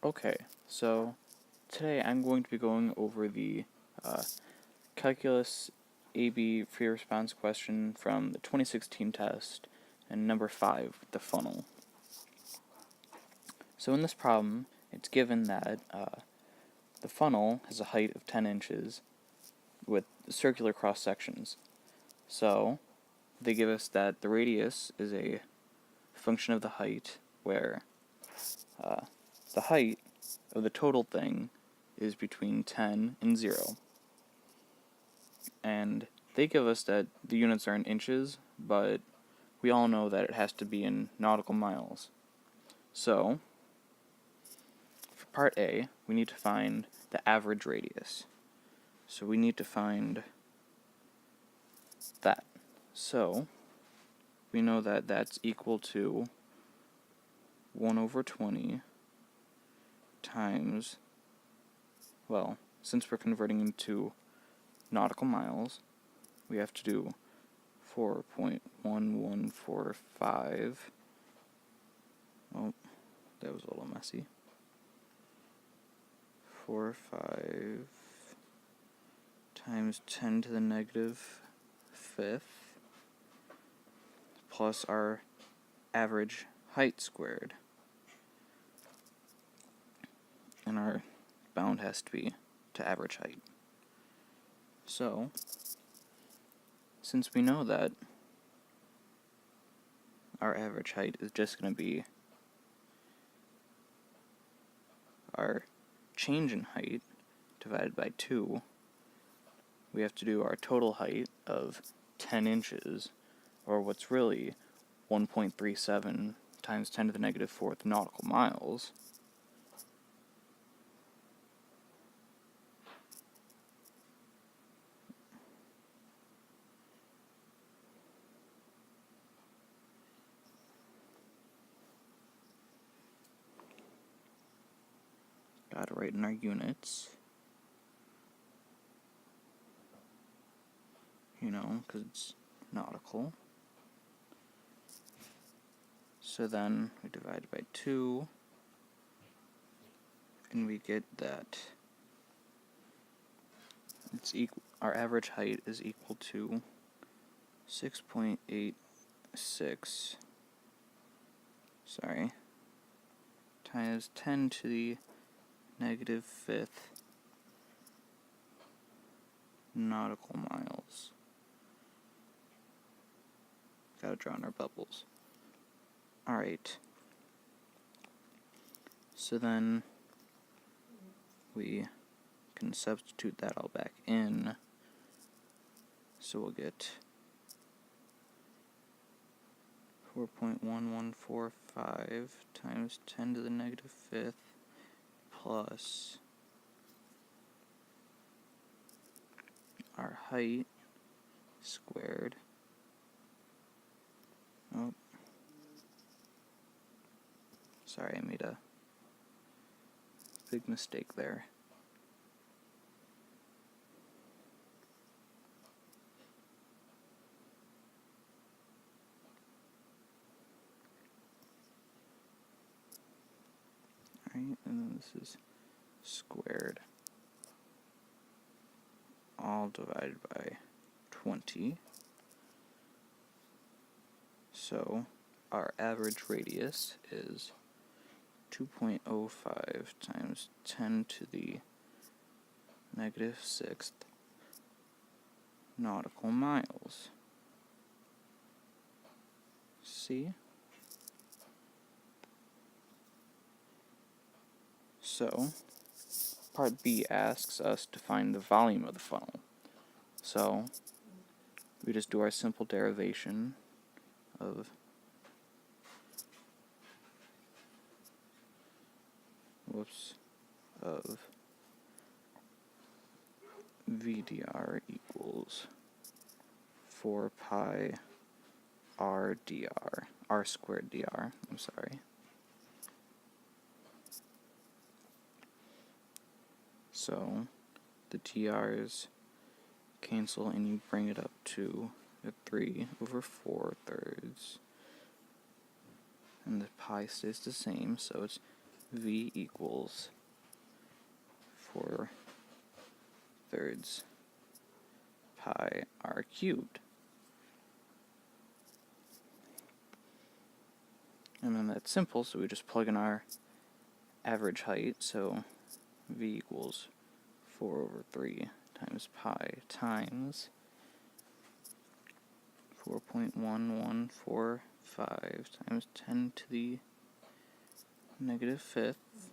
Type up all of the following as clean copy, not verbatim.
Okay, so today I'm going to be going over the Calculus AB free response question from the 2016 test, and number 5, the funnel. So in this problem, it's given that the funnel has a height of 10 inches with circular cross sections. So they give us that the radius is a function of the height, where the height of the total thing is between 10 and 0. And they give us that the units are in inches, but we all know that it has to be in nautical miles. So, for part A, we need to find the average radius. So we need to find that. So, we know that that's equal to 1 over 20 times, well, since we're converting into nautical miles, we have to do 4.1145. Oh, that was a little messy. 45 times 10 to the negative fifth plus our average height squared. And our bound has to be to average height. So, since we know that our average height is just going to be our change in height divided by 2, we have to do our total height of 10 inches, or what's really 1.37 times 10 to the negative fourth nautical miles. Got to write in our units, because it's nautical. So then we divide by 2, and we get that our average height is equal to 6.86, times 10 to the negative fifth nautical miles. Gotta draw in our bubbles. Alright. So then we can substitute that all back in. So we'll get 4.1145 times 10 to the negative fifth plus our height squared. Oh, sorry, I made a big mistake there. Alright, and then this is squared, all divided by 20. So our average radius is 2.05 times 10 to the negative sixth nautical miles. See? So, part B asks us to find the volume of the funnel. So, we just do our simple derivation of VDR equals 4 pi r dr, r squared dr, I'm sorry. So the dr's cancel and you bring it up to a 3 over 4 thirds. And the pi stays the same, so it's v equals 4/3 pi r cubed. And then that's simple, so we just plug in our average height, so v equals 4/3 times pi times 4.1145 times 10 to the -5th.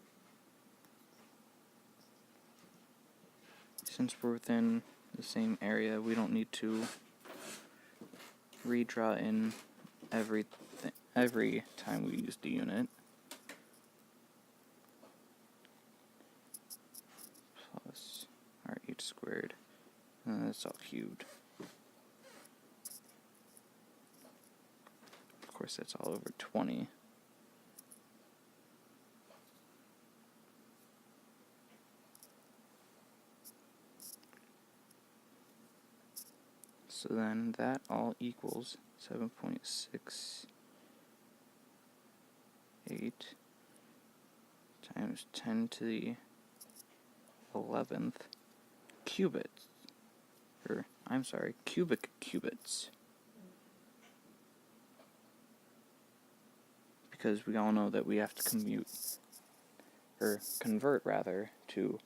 Since we're within the same area, we don't need to redraw in every time we use the unit. Plus our h squared, and then it's all cubed. Of course, that's all over 20. So then that all equals 7.68 times 10 to the 11th cubits. Cubic cubits. Because we all know that we have to convert to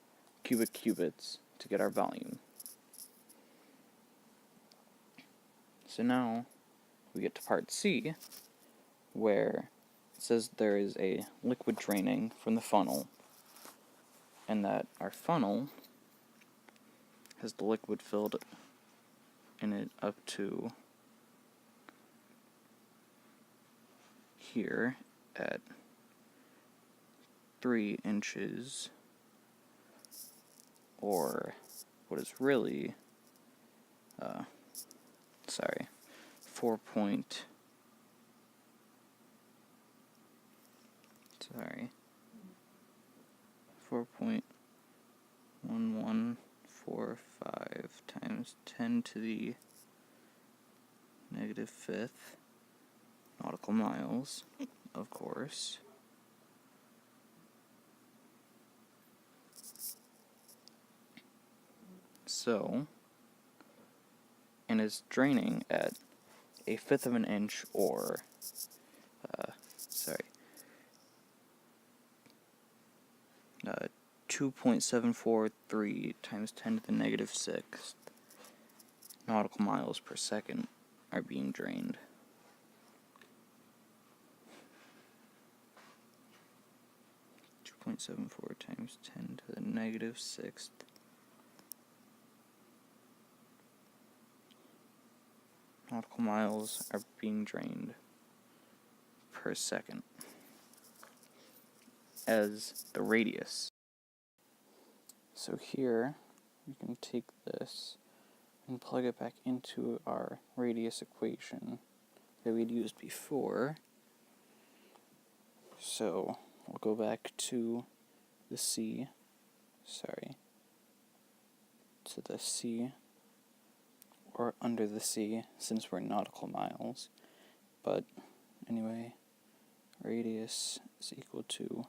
cubic cubits to get our volume. So now we get to part C, where it says there is a liquid draining from the funnel, and that our funnel has the liquid filled in it up to here at 3 inches, or what is really 4.1145 times 10 to the -5th nautical miles, of course. So, and is draining at 1/5 of an inch, or 2.743 times 10 to the -6th nautical miles per second are being drained. .74 times 10 to the -6th nautical miles are being drained per second as the radius. So here we can take this and plug it back into our radius equation that we'd used before. So we'll go back to the C, or under the C, since we're nautical miles. But anyway, radius is equal to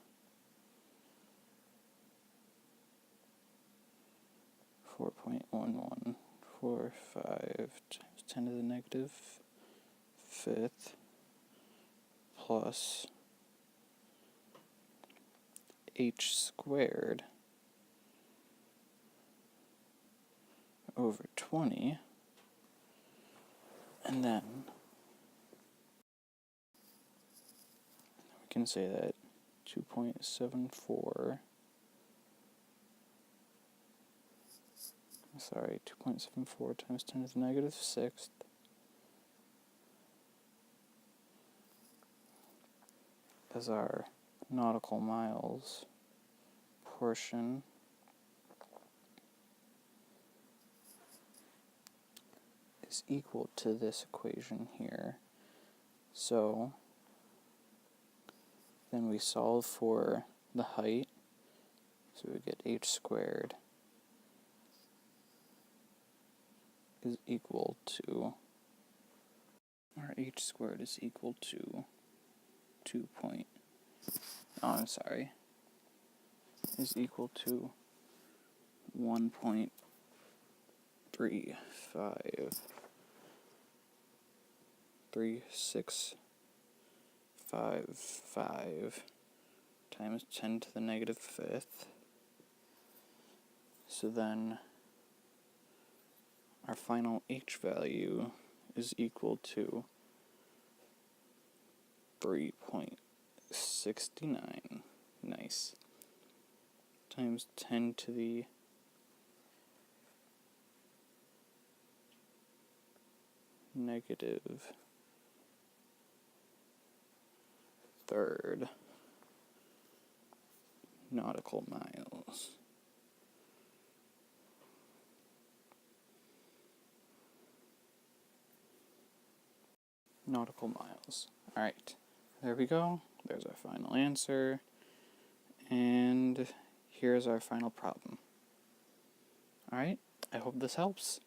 4.1145 times 10 to the -5th plus h squared over 20, and then we can say that 2.74 times 10 to the -6th as our nautical miles portion is equal to this equation here. So then we solve for the height, so we get h squared is equal to, our h squared is equal to 2. is equal to 1.353655 times 10 to the negative fifth. So then our final h value is equal to 3.69, nice, times 10 to the negative third nautical miles. Nautical miles. Alright, there we go. There's our final answer. And here's our final problem. Alright, I hope this helps.